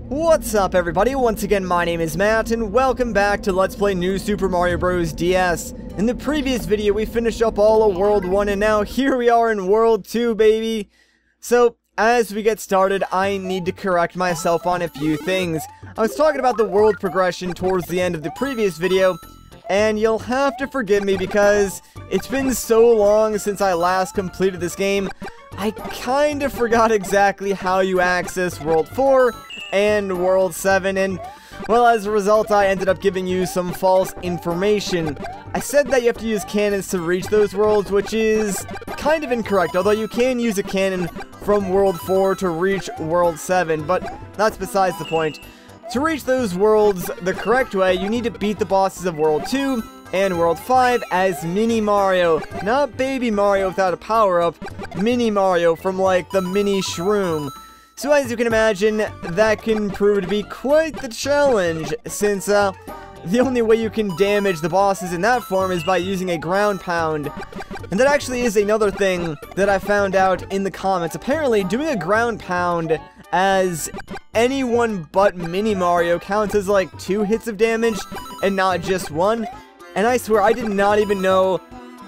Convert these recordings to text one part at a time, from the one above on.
What's up everybody, once again my name is Matt and welcome back to Let's Play New Super Mario Bros. DS. In the previous video we finished up all of World 1 and now here we are in World 2, baby. So, as we get started, I need to correct myself on a few things. I was talking about the world progression towards the end of the previous video, and you'll have to forgive me because it's been so long since I last completed this game, I kind of forgot exactly how you access World 4 and World 7, and, well, as a result, I ended up giving you some false information. I said that you have to use cannons to reach those worlds, which is kind of incorrect, although you can use a cannon from World 4 to reach World 7, but that's besides the point. To reach those worlds the correct way, you need to beat the bosses of World 2 and World 5 as Mini Mario, not Baby Mario without a power-up, Mini Mario from, like, the Mini Shroom. So as you can imagine, that can prove to be quite the challenge, since, the only way you can damage the bosses in that form is by using a ground pound. And that actually is another thing that I found out in the comments. Apparently, doing a ground pound as anyone but Mini Mario counts as like 2 hits of damage and not just 1. And I swear, I did not even know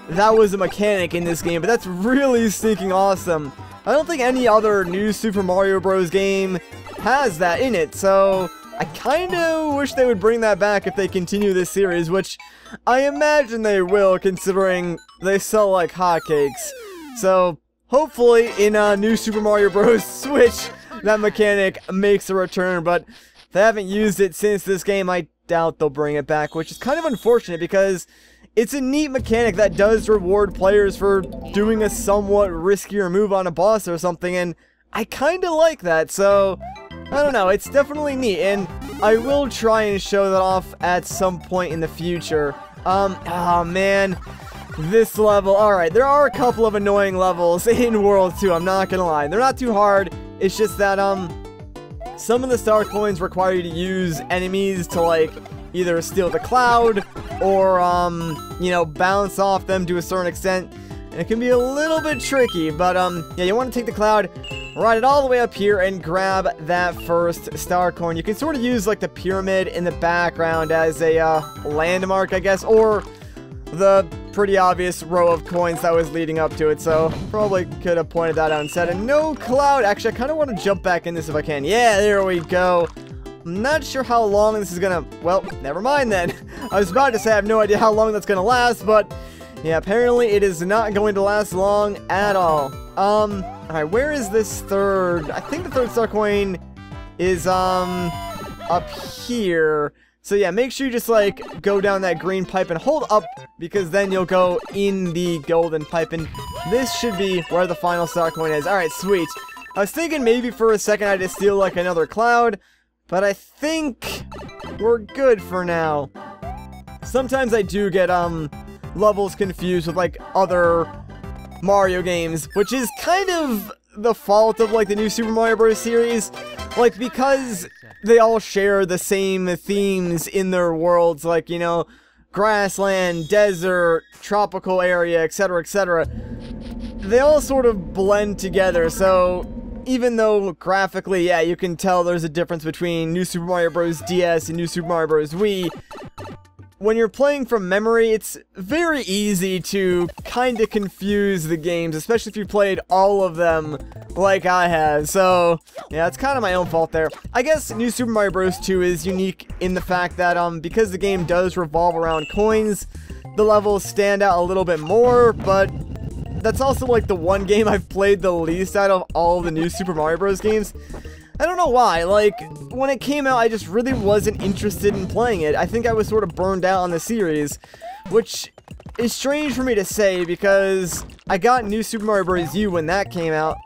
that was a mechanic in this game, but that's really stinking awesome. I don't think any other new Super Mario Bros. Game has that in it, so I kinda wish they would bring that back if they continue this series, which I imagine they will, considering they sell like hotcakes. So, hopefully, in New Super Mario Bros. Switch, that mechanic makes a return, but if they haven't used it since this game, I doubt they'll bring it back, which is kind of unfortunate because it's a neat mechanic that does reward players for doing a somewhat riskier move on a boss or something, and I kinda like that, so I don't know, it's definitely neat, and I will try and show that off at some point in the future. Oh man, this level, alright, there are a couple of annoying levels in World 2, I'm not gonna lie. They're not too hard, it's just that, some of the star coins require you to use enemies to, like, either steal the cloud, or, you know, bounce off them to a certain extent, and it can be a little bit tricky, but, yeah, you want to take the cloud, ride it all the way up here, and grab that first star coin. You can sort of use, like, the pyramid in the background as a, landmark, I guess, or the pretty obvious row of coins that was leading up to it, so probably could have pointed that out instead. And no cloud. Actually, I kind of want to jump back in this if I can. Yeah, there we go. I'm not sure how long this is gonna, well, never mind then. I was about to say I have no idea how long that's gonna last, but yeah, apparently it is not going to last long at all. Alright, where is this third? I think the third star coin is, up here. So yeah, make sure you just, like, go down that green pipe and hold up, because then you'll go in the golden pipe, and this should be where the final star coin is. Alright, sweet. I was thinking maybe for a second I'd just steal, like, another cloud, but I think we're good for now. Sometimes I do get, levels confused with, like, other Mario games, which is kind of the fault of, like, the new Super Mario Bros. Series. Like, because they all share the same themes in their worlds, like, you know, grassland, desert, tropical area, etc., etc. They all sort of blend together, so even though graphically, yeah, you can tell there's a difference between New Super Mario Bros. DS and New Super Mario Bros. Wii, when you're playing from memory, it's very easy to kind of confuse the games, especially if you played all of them like I have. So, yeah, it's kind of my own fault there. I guess New Super Mario Bros. 2 is unique in the fact that, because the game does revolve around coins, the levels stand out a little bit more, but that's also, like, the one game I've played the least out of all the new Super Mario Bros. Games. I don't know why, like, when it came out, I just really wasn't interested in playing it. I think I was sort of burned out on the series, which is strange for me to say because I got New Super Mario Bros. U when that came out.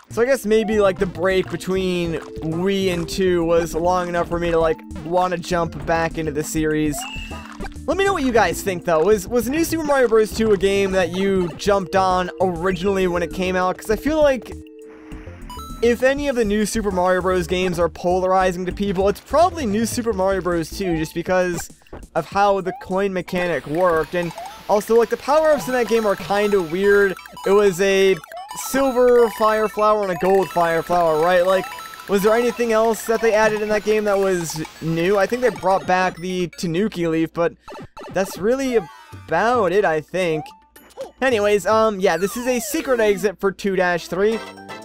So I guess maybe, like, the break between Wii and 2 was long enough for me to, like, want to jump back into the series. Let me know what you guys think, though. Was New Super Mario Bros. 2 a game that you jumped on originally when it came out? Because I feel like if any of the new Super Mario Bros. Games are polarizing to people, it's probably New Super Mario Bros. 2, just because of how the coin mechanic worked. And also, like, the power-ups in that game are kind of weird. It was a silver fire flower and a gold fire flower, right? Like, Was there anything else that they added in that game that was new? I think they brought back the Tanuki leaf, but that's really about it, I think. Anyways, yeah, this is a secret exit for 2-3.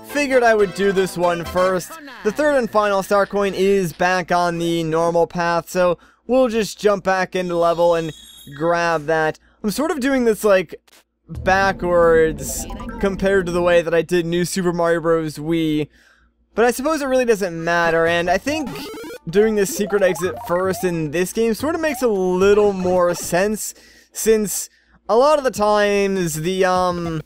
Figured I would do this one first. The third and final star coin is back on the normal path, so we'll just jump back into level and grab that. I'm sort of doing this, like, backwards compared to the way that I did New Super Mario Bros. Wii. But I suppose it really doesn't matter, and I think doing this secret exit first in this game sort of makes a little more sense, since a lot of the times the,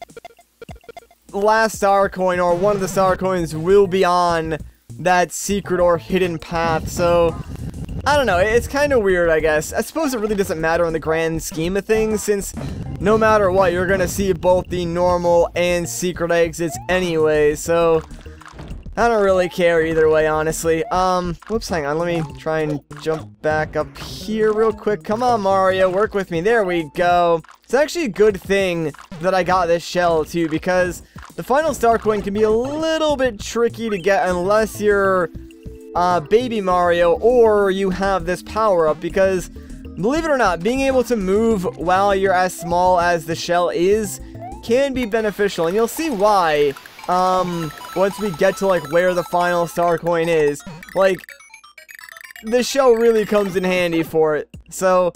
last star coin, or one of the star coins, will be on that secret or hidden path, so I don't know, it's kind of weird, I guess. I suppose it really doesn't matter in the grand scheme of things, since no matter what, you're gonna see both the normal and secret exits anyway, so I don't really care either way, honestly. Whoops, hang on, let me try and jump back up here real quick. Come on, Mario, work with me. There we go. It's actually a good thing that I got this shell, too, because the final star coin can be a little bit tricky to get unless you're Baby Mario or you have this power-up, because, believe it or not, being able to move while you're as small as the shell is can be beneficial, and you'll see why. Once we get to, like, where the final star coin is, like, the shell really comes in handy for it. So,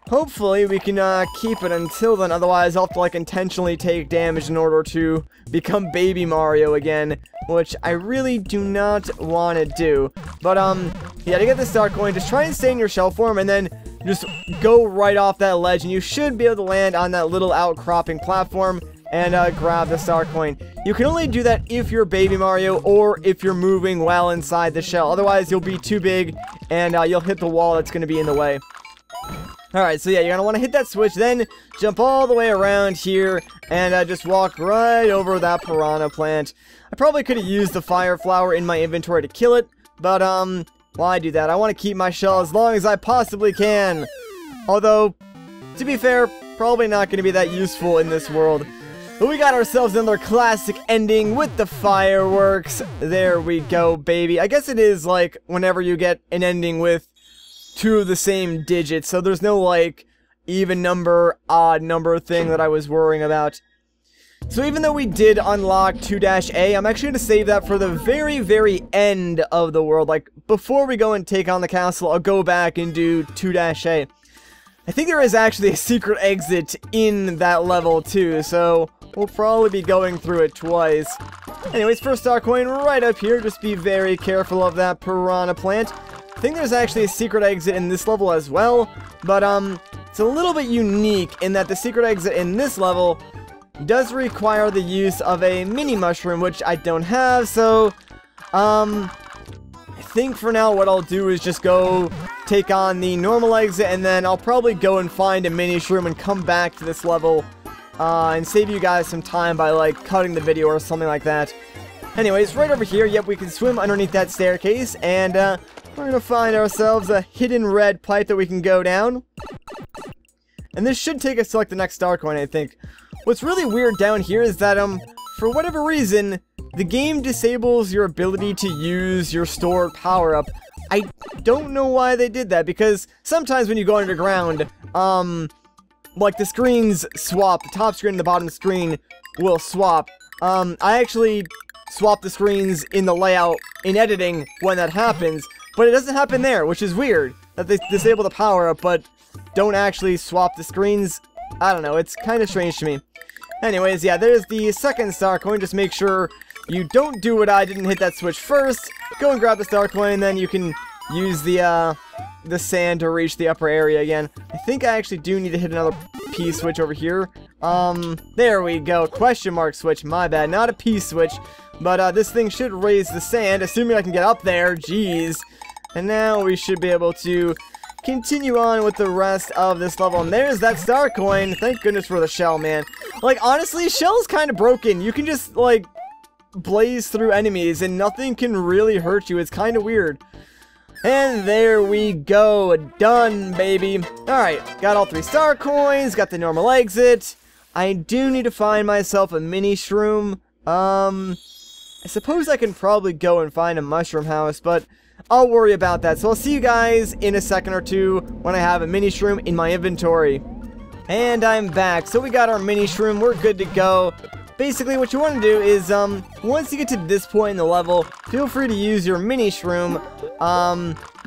hopefully we can, keep it until then, otherwise I'll have to, like, intentionally take damage in order to become Baby Mario again, which I really do not want to do. But, yeah, to get the star coin, just try and stay in your shell form, and then just go right off that ledge, and you should be able to land on that little outcropping platform, and grab the star coin. You can only do that if you're Baby Mario or if you're moving while inside the shell. Otherwise, you'll be too big and you'll hit the wall that's going to be in the way. Alright, so yeah, you're going to want to hit that switch, then jump all the way around here and just walk right over that piranha plant. I probably could have used the fire flower in my inventory to kill it, but why do that? I want to keep my shell as long as I possibly can. Although, to be fair, probably not going to be that useful in this world. But we got ourselves another classic ending with the fireworks. There we go, baby. I guess it is, like, whenever you get an ending with two of the same digits, so there's no, like, even number, odd number thing that I was worrying about. So even though we did unlock 2-A, I'm actually going to save that for the very, very end of the world. Like, before we go and take on the castle, I'll go back and do 2-A. I think there is actually a secret exit in that level, too, so we'll probably be going through it twice. Anyways, first star coin right up here. Just be very careful of that piranha plant. I think there's actually a secret exit in this level as well, but it's a little bit unique in that the secret exit in this level does require the use of a mini mushroom, which I don't have, so I think for now what I'll do is just go take on the normal exit, and then I'll probably go and find a mini shroom and come back to this level and save you guys some time by, like, cutting the video or something like that. Anyways, right over here, yep, we can swim underneath that staircase, and we're gonna find ourselves a hidden red pipe that we can go down. And this should take us to, like, the next star coin, I think. What's really weird down here is that, for whatever reason, the game disables your ability to use your stored power-up. I don't know why they did that, because sometimes when you go underground, like, the screens swap. The top screen and the bottom screen will swap. I actually swap the screens in the layout in editing when that happens, but it doesn't happen there, which is weird. That they disable the power-up, but don't actually swap the screens. I don't know, it's kind of strange to me. Anyways, yeah, there's the second star coin. Just make sure you don't do what I didn't hit that switch first. Go and grab the star coin, and then you can use the sand to reach the upper area again. I think I actually do need to hit another P switch over here. There we go. Question mark switch. My bad. Not a P switch. But this thing should raise the sand, assuming I can get up there. Jeez. And now we should be able to continue on with the rest of this level. And there's that star coin. Thank goodness for the shell, man. Like, honestly, shell's kind of broken. You can just, like, blaze through enemies and nothing can really hurt you. It's kind of weird. And there we go. Done, baby. Alright, got all 3 star coins, got the normal exit. I do need to find myself a mini shroom. I I suppose I can probably go and find a mushroom house, but I'll worry about that. So I'll see you guys in a second or two when I have a mini shroom in my inventory. And I'm back. So we got our mini shroom. We're good to go. Basically, what you want to do is, once you get to this point in the level, feel free to use your mini shroom,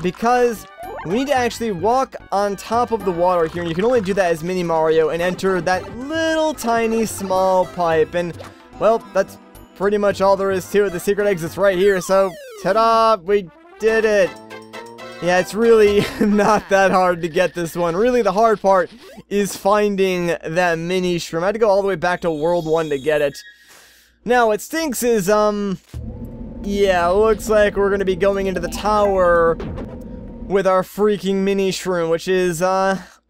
because we need to actually walk on top of the water here, and you can only do that as Mini Mario and enter that little tiny small pipe. And, well, that's pretty much all there is to it. The secret exit's right here, so, ta-da! We did it! Yeah, it's really not that hard to get this one. Really, the hard part is finding that mini shroom. I had to go all the way back to World 1 to get it. Now, what stinks is, yeah, looks like we're gonna be going into the tower with our freaking mini shroom, which is,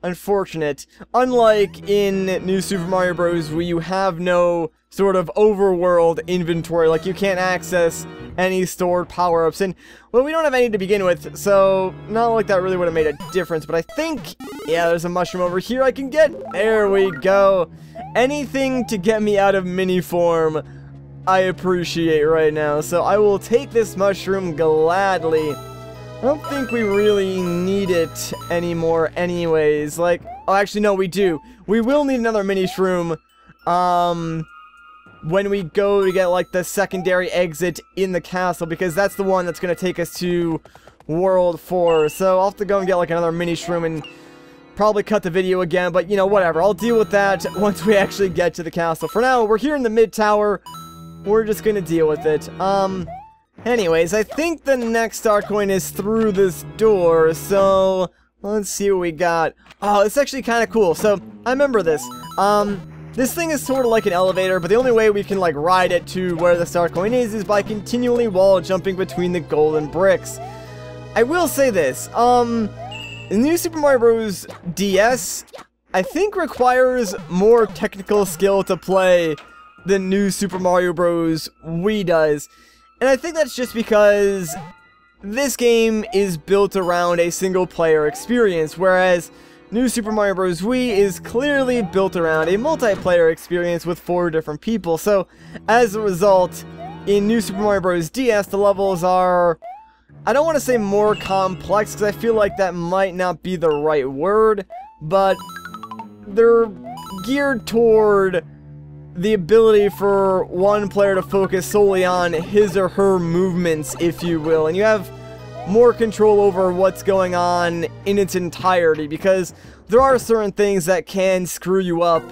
unfortunate. Unlike in New Super Mario Bros., where you have no sort of overworld inventory, like you can't access any stored power-ups, and, well, we don't have any to begin with, so not like that really would have made a difference, but I think, yeah, there's a mushroom over here I can get. There we go. Anything to get me out of mini form, I appreciate right now, so I will take this mushroom gladly. I don't think we really need it anymore anyways, like, oh, actually, no, we do. We will need another mini shroom, when we go to get, like, the secondary exit in the castle, because that's the one that's going to take us to World 4. So I'll have to go and get, like, another mini shroom and probably cut the video again, but, you know, whatever. I'll deal with that once we actually get to the castle. For now, we're here in the mid-tower. We're just going to deal with it. Anyways, I think the next star coin is through this door, so let's see what we got. Oh, it's actually kind of cool. So, I remember this. This thing is sort of like an elevator, but the only way we can, like, ride it to where the star coin is by continually wall jumping between the golden bricks. I will say this, New Super Mario Bros. DS, I think requires more technical skill to play than New Super Mario Bros. Wii does. And I think that's just because this game is built around a single-player experience, whereas New Super Mario Bros. Wii is clearly built around a multiplayer experience with 4 different people. So, as a result, in New Super Mario Bros. DS, the levels are, I don't want to say more complex, because I feel like that might not be the right word, but they're geared toward the ability for one player to focus solely on his or her movements, if you will, and you have more control over what's going on in its entirety, because there are certain things that can screw you up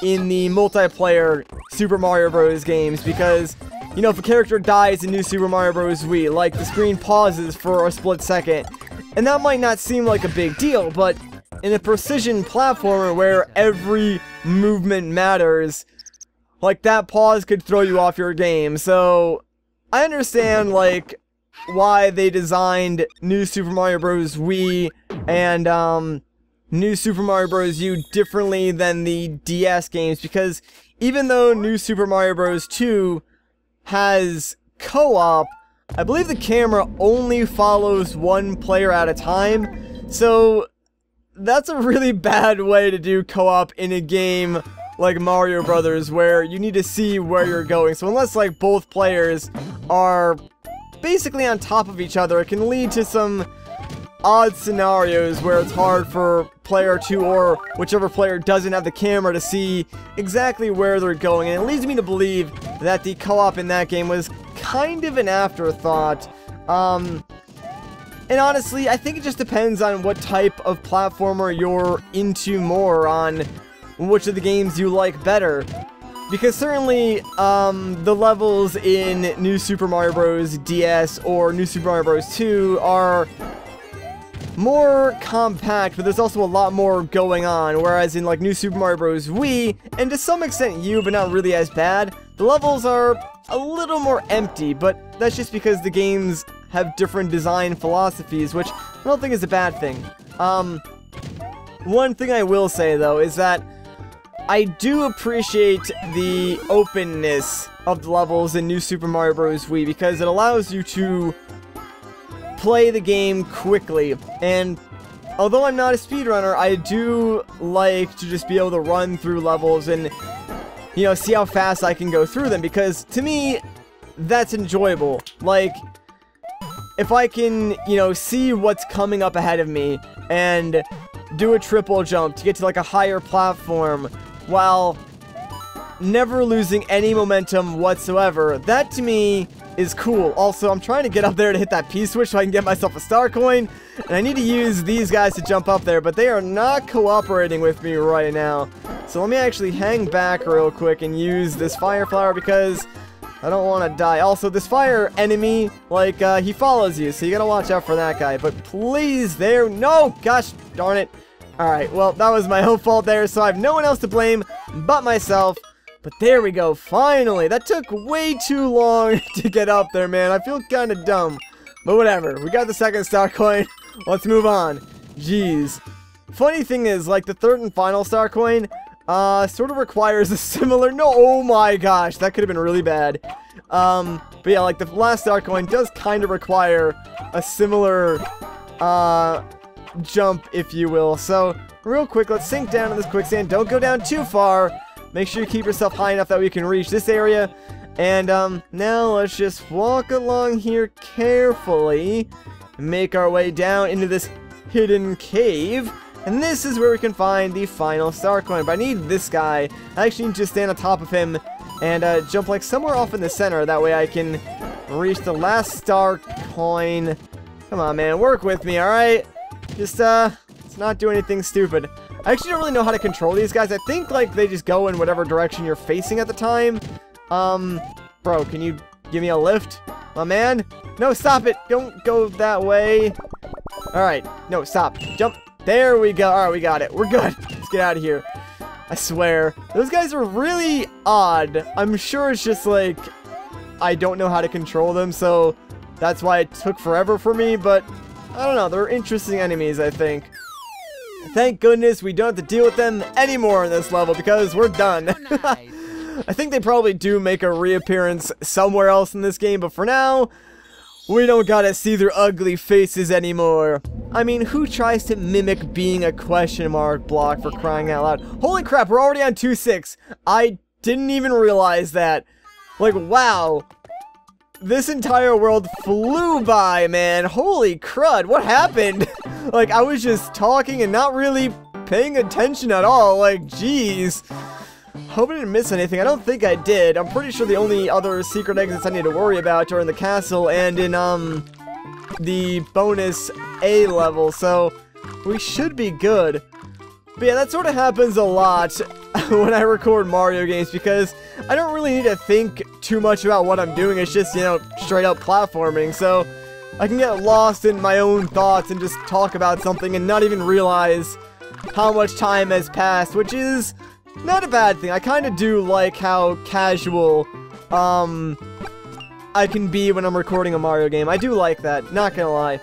in the multiplayer Super Mario Bros. Games, because, you know, if a character dies in New Super Mario Bros. Wii, like, the screen pauses for a split second, and that might not seem like a big deal, but in a precision platformer where every movement matters, like, that pause could throw you off your game. So I understand, like, why they designed New Super Mario Bros. Wii and New Super Mario Bros. U differently than the DS games, because even though New Super Mario Bros. 2 has co-op, I believe the camera only follows one player at a time, so that's a really bad way to do co-op in a game like Mario Brothers, where you need to see where you're going. So unless, like, both players are basically on top of each other, it can lead to some odd scenarios where it's hard for player 2 or whichever player doesn't have the camera to see exactly where they're going. And it leads me to believe that the co-op in that game was kind of an afterthought. And honestly, I think it just depends on what type of platformer you're into more, on which of the games you like better. Because certainly, the levels in New Super Mario Bros. DS or New Super Mario Bros. 2 are more compact, but there's also a lot more going on, whereas in, like, New Super Mario Bros. Wii, and to some extent U, but not really as bad, the levels are a little more empty, but that's just because the games have different design philosophies, which I don't think is a bad thing. One thing I will say, though, is that I do appreciate the openness of the levels in New Super Mario Bros. Wii, because it allows you to play the game quickly, and although I'm not a speedrunner, I do like to just be able to run through levels and, you know, see how fast I can go through them, because to me, that's enjoyable. Like, if I can, you know, see what's coming up ahead of me and do a triple jump to get to like a higher platform while never losing any momentum whatsoever, that to me is cool. Also, I'm trying to get up there to hit that P-switch so I can get myself a star coin, and I need to use these guys to jump up there, but they are not cooperating with me right now. So let me actually hang back real quick and use this fire flower because I don't want to die. Also, this fire enemy, like, he follows you, so you gotta watch out for that guy. But please, there, no, gosh darn it. Alright, well, that was my own fault there, so I have no one else to blame but myself. But there we go, finally. That took way too long to get up there, man. I feel kind of dumb. But whatever, we got the second star coin. Let's move on. Jeez. Funny thing is, like, the third and final star coin, sort of requires a similar... No, oh my gosh, that could have been really bad. But yeah, like, the last star coin does kind of require a similar, jump, if you will. So, real quick, let's sink down in this quicksand. Don't go down too far. Make sure you keep yourself high enough that we can reach this area. And, now let's just walk along here carefully. Make our way down into this hidden cave. And this is where we can find the final star coin. But I need this guy. I actually need to stand on top of him and, jump, like, somewhere off in the center. That way I can reach the last star coin. Come on, man. Work with me, alright? Just, let's not do anything stupid. I actually don't really know how to control these guys. I think, like, they just go in whatever direction you're facing at the time. Bro, can you give me a lift? My man? No, stop it! Don't go that way. Alright, no, stop. Jump. There we go. Alright, we got it. We're good. Let's get out of here. I swear. Those guys are really odd. I'm sure it's just, like, I don't know how to control them, so that's why it took forever for me, but I don't know. They're interesting enemies, I think. Thank goodness we don't have to deal with them anymore in this level because we're done. Oh, nice. I think they probably do make a reappearance somewhere else in this game, but for now, we don't gotta see their ugly faces anymore. I mean, who tries to mimic being a question mark block, for crying out loud? Holy crap, we're already on 2-6. I didn't even realize that. Like, wow. This entire world flew by, man. Holy crud, what happened? Like, I was just talking and not really paying attention at all. Like, jeez. Hope I didn't miss anything. I don't think I did. I'm pretty sure the only other secret exits I need to worry about are in the castle and in, the bonus A level. So, we should be good. But yeah, that sort of happens a lot when I record Mario games because I don't really need to think too much about what I'm doing. It's just, you know, straight up platforming. So I can get lost in my own thoughts and just talk about something and not even realize how much time has passed, which is not a bad thing. I kind of do like how casual I can be when I'm recording a Mario game. I do like that, not gonna lie.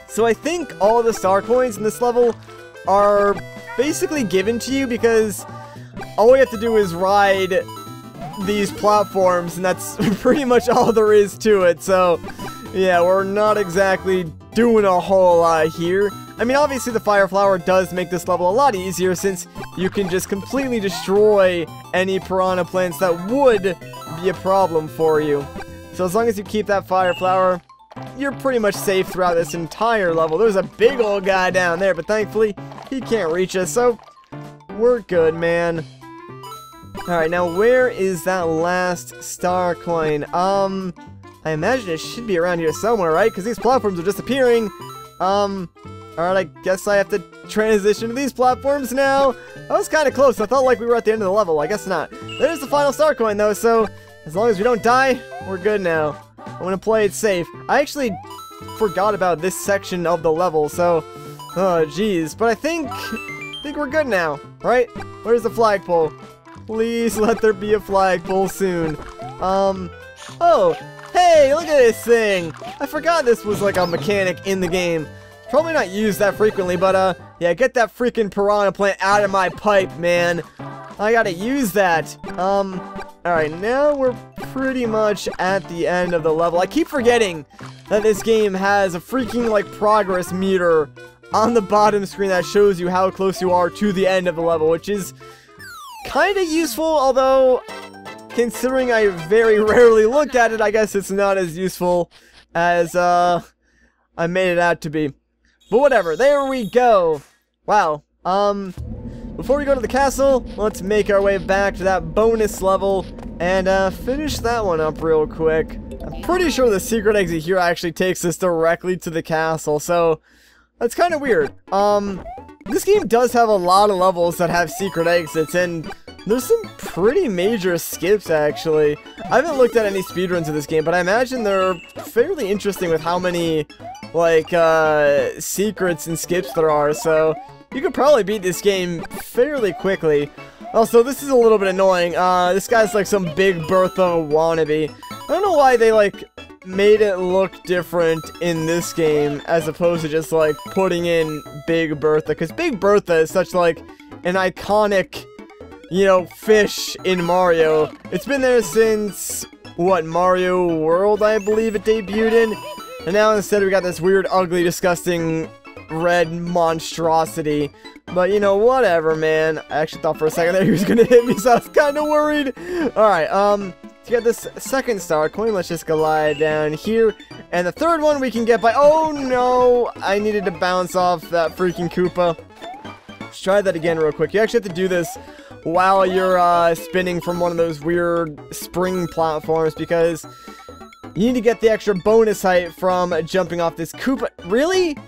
So I think all the star coins in this level are basically given to you because all we have to do is ride these platforms and that's pretty much all there is to it. So yeah, we're not exactly doing a whole lot here. I mean, obviously the fire flower does make this level a lot easier since you can just completely destroy any piranha plants that would be a problem for you. So as long as you keep that fire flower, you're pretty much safe throughout this entire level. There's a big old guy down there, but thankfully, he can't reach us, so we're good, man. Alright, now where is that last star coin? I imagine it should be around here somewhere, right? Because these platforms are disappearing. Alright, I guess I have to transition to these platforms now. That was kind of close. I felt like we were at the end of the level. I guess not. There's the final star coin, though, so as long as we don't die, we're good now. I'm gonna play it safe. I actually forgot about this section of the level, so oh jeez. But I think we're good now, right? Where's the flagpole? Please let there be a flagpole soon. Oh, hey, look at this thing. I forgot this was like a mechanic in the game. Probably not used that frequently, but yeah, get that freaking piranha plant out of my pipe, man. I gotta use that. Alright, now we're pretty much at the end of the level. I keep forgetting that this game has a freaking, like, progress meter on the bottom screen that shows you how close you are to the end of the level, which is kind of useful, although considering I very rarely look at it, I guess it's not as useful as I made it out to be. But whatever, there we go. Wow. Before we go to the castle, let's make our way back to that bonus level and finish that one up real quick. I'm pretty sure the secret exit here actually takes us directly to the castle, so that's kind of weird. This game does have a lot of levels that have secret exits, and there's some pretty major skips, actually. I haven't looked at any speedruns of this game, but I imagine they're fairly interesting with how many, like, secrets and skips there are, so you could probably beat this game fairly quickly. Also, this is a little bit annoying. This guy's like some Big Bertha wannabe. I don't know why they, like, made it look different in this game as opposed to just, like, putting in Big Bertha, because Big Bertha is such, like, an iconic, you know, fish in Mario. It's been there since, what, Mario World, I believe it debuted in? And now instead we got this weird, ugly, disgusting red monstrosity. But, you know, whatever, man. I actually thought for a second that he was gonna hit me, so I was kind of worried. Alright, to get this second star coin, let's just glide down here. And the third one we can get by... Oh, no! I needed to bounce off that freaking Koopa. Let's try that again real quick. You actually have to do this while you're spinning from one of those weird spring platforms, because you need to get the extra bonus height from jumping off this Koopa. Really?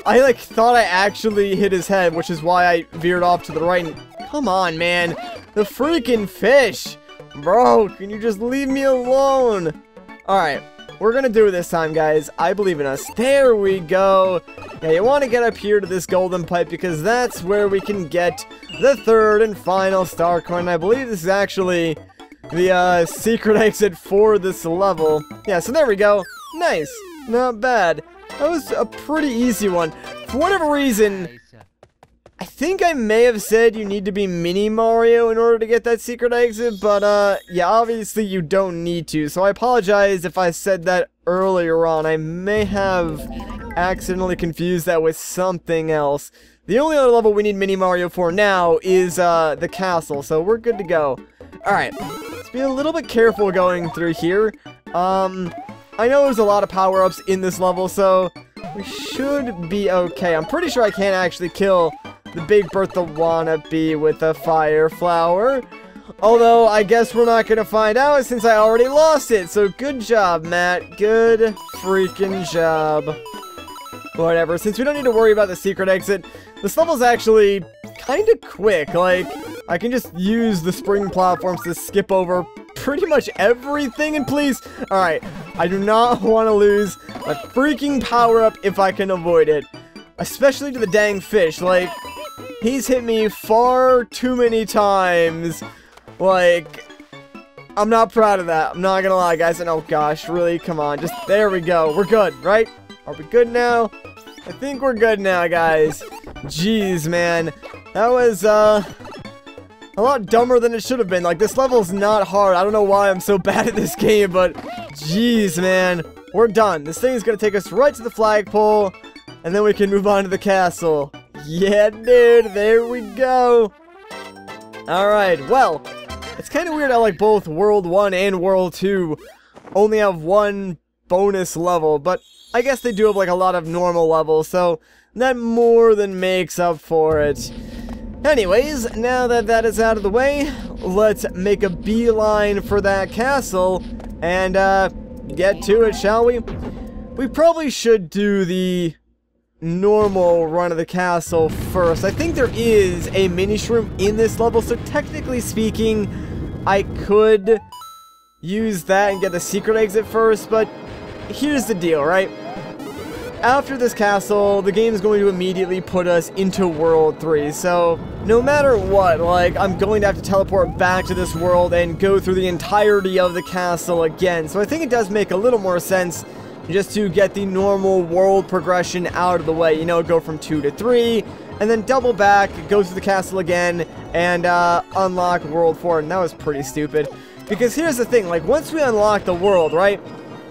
I, like, thought I actually hit his head, which is why I veered off to the right. And, come on, man. The freaking fish. Bro, can you just leave me alone? Alright, we're gonna do it this time, guys. I believe in us. There we go. Now, you want to get up here to this golden pipe, because that's where we can get the third and final star coin. I believe this is actually the secret exit for this level. Yeah, so there we go. Nice. Not bad. That was a pretty easy one. For whatever reason, I think I may have said you need to be Mini Mario in order to get that secret exit, but yeah, obviously you don't need to. So I apologize if I said that earlier on. I may have accidentally confused that with something else. The only other level we need Mini Mario for now is the castle, so we're good to go. Alright, let's be a little bit careful going through here. I know there's a lot of power-ups in this level, so we should be okay. I'm pretty sure I can't actually kill the Big Bertha wannabe with a fire flower. Although, I guess we're not gonna find out since I already lost it. So, good job, Matt. Good freaking job. Whatever, since we don't need to worry about the secret exit, this level's actually kind of quick. Like, I can just use the spring platforms to skip over pretty much everything, and please, alright, I do not want to lose my freaking power-up if I can avoid it. Especially to the dang fish. Like, he's hit me far too many times. Like, I'm not proud of that. I'm not gonna lie, guys. And oh gosh, really? Come on. Just, there we go. We're good, right? Are we good now? I think we're good now, guys. Jeez, man. That was, a lot dumber than it should have been. Like, this level's not hard. I don't know why I'm so bad at this game, but jeez, man. We're done. This thing is gonna take us right to the flagpole, and then we can move on to the castle. Yeah, dude, there we go. Alright, well, it's kind of weird how, like, both World 1 and World 2 only have one bonus level, but I guess they do have, like, a lot of normal levels, so that more than makes up for it. Anyways, now that that is out of the way, let's make a beeline for that castle and, get to it, shall we? We probably should do the normal run of the castle first. I think there is a mini shroom in this level, so technically speaking, I could use that and get the secret exit first, but here's the deal, right? After this castle, the game is going to immediately put us into World 3, so no matter what, like, I'm going to have to teleport back to this world and go through the entirety of the castle again, so I think it does make a little more sense just to get the normal world progression out of the way, you know, go from 2 to 3, and then double back, go through the castle again, and unlock World 4, and that was pretty stupid, because here's the thing, like, once we unlock the world, right,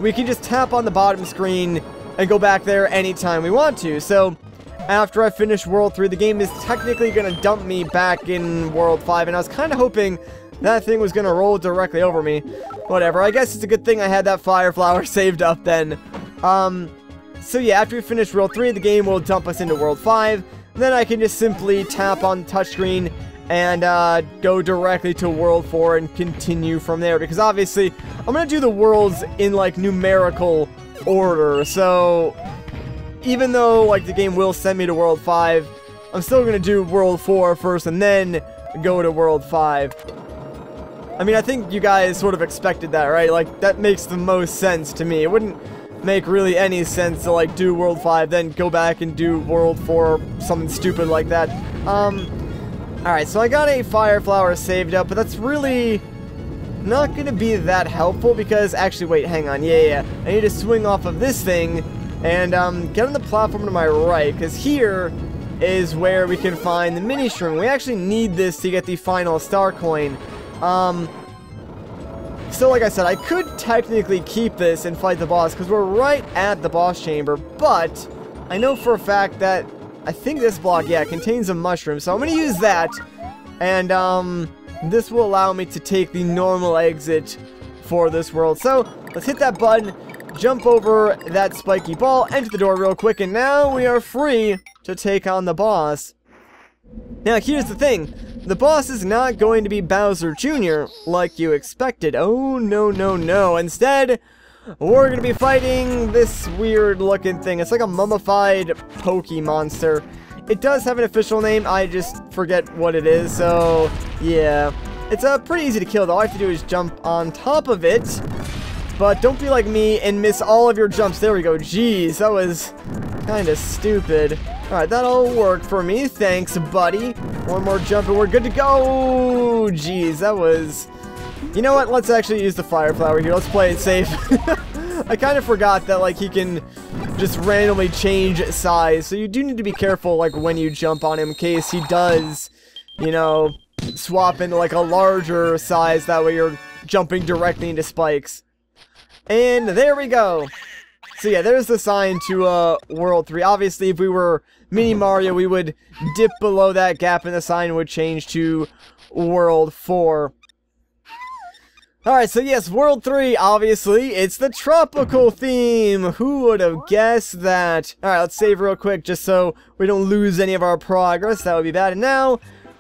we can just tap on the bottom screen and go back there anytime we want to. So, after I finish World 3, the game is technically going to dump me back in World 5, and I was kind of hoping that thing was gonna roll directly over me. Whatever, I guess it's a good thing I had that fire flower saved up then. So yeah, after we finish World 3, the game will dump us into World 5. Then I can just simply tap on the touchscreen and go directly to World 4 and continue from there. Because obviously, I'm going to do the worlds in, like, numerical order. So, even though, like, the game will send me to World 5, I'm still going to do World 4 first and then go to World 5. I mean, I think you guys sort of expected that, right? Like, that makes the most sense to me. It wouldn't make really any sense to, like, do World 5, then go back and do World 4 or something stupid like that. Alright, so I got a fire flower saved up, but that's really not going to be that helpful because, actually, wait, hang on, yeah, I need to swing off of this thing and get on the platform to my right, because here is where we can find the mini shroom. We actually need this to get the final star coin. So like I said, I could technically keep this and fight the boss because we're right at the boss chamber, but I know for a fact that I think this block, yeah, contains a mushroom, so I'm going to use that, and this will allow me to take the normal exit for this world. So let's hit that button, jump over that spiky ball, enter the door real quick, and now we are free to take on the boss. Now here's the thing, the boss is not going to be Bowser Jr. like you expected. Oh, no. Instead, we're going to be fighting this weird looking thing. It's like a mummified Pokemonster. It does have an official name, I just forget what it is, so yeah. It's pretty easy to kill though. All I have to do is jump on top of it. But don't be like me and miss all of your jumps. There we go. Jeez, that was kind of stupid. Alright, that'll work for me. Thanks, buddy. One more jump and we're good to go. Jeez, that was... You know what? Let's actually use the fire flower here. Let's play it safe. I kind of forgot that, like, he can just randomly change size. So you do need to be careful, like, when you jump on him in case he does, you know, swap into, like, a larger size. That way you're jumping directly into spikes. And there we go. So yeah, there's the sign to World 3. Obviously, if we were Mini Mario, we would dip below that gap and the sign would change to World 4. Alright, so yes, World 3, obviously, it's the tropical theme. Who would have guessed that? Alright, let's save real quick just so we don't lose any of our progress. That would be bad. And now,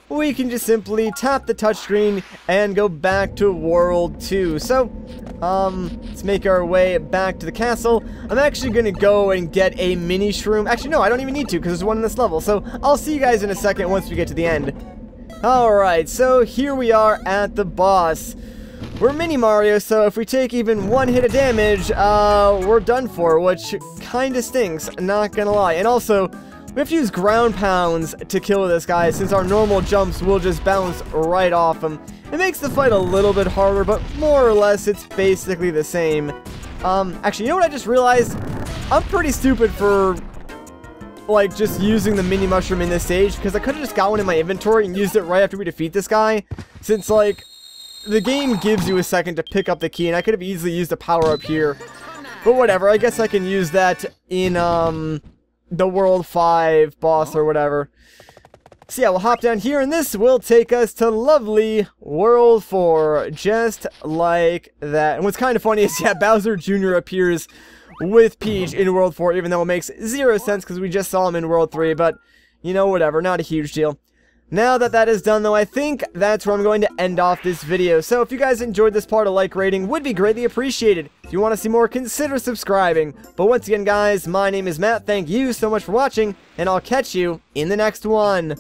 we can just simply tap the touchscreen and go back to World 2. So, let's make our way back to the castle. I'm actually going to go and get a mini shroom. Actually, no, I don't even need to because there's one in this level. So, I'll see you guys in a second once we get to the end. Alright, so here we are at the boss. We're Mini Mario, so if we take even one hit of damage, we're done for, which kinda stinks, not gonna lie. And also, we have to use ground pounds to kill this guy, since our normal jumps will just bounce right off him. It makes the fight a little bit harder, but more or less, it's basically the same. Actually, you know what I just realized? I'm pretty stupid for, like, just using the mini mushroom in this stage, because I could've just got one in my inventory and used it right after we defeat this guy, since, like, the game gives you a second to pick up the key, and I could have easily used a power-up here. But whatever, I guess I can use that in, the World 5 boss or whatever. So yeah, we'll hop down here, and this will take us to lovely World 4, just like that. And what's kind of funny is, yeah, Bowser Jr. appears with Peach in World 4, even though it makes zero sense because we just saw him in World 3, but, you know, whatever, not a huge deal. Now that that is done, though, I think that's where I'm going to end off this video. So if you guys enjoyed this part, a like rating would be greatly appreciated. If you want to see more, consider subscribing. But once again, guys, my name is Matt. Thank you so much for watching, and I'll catch you in the next one.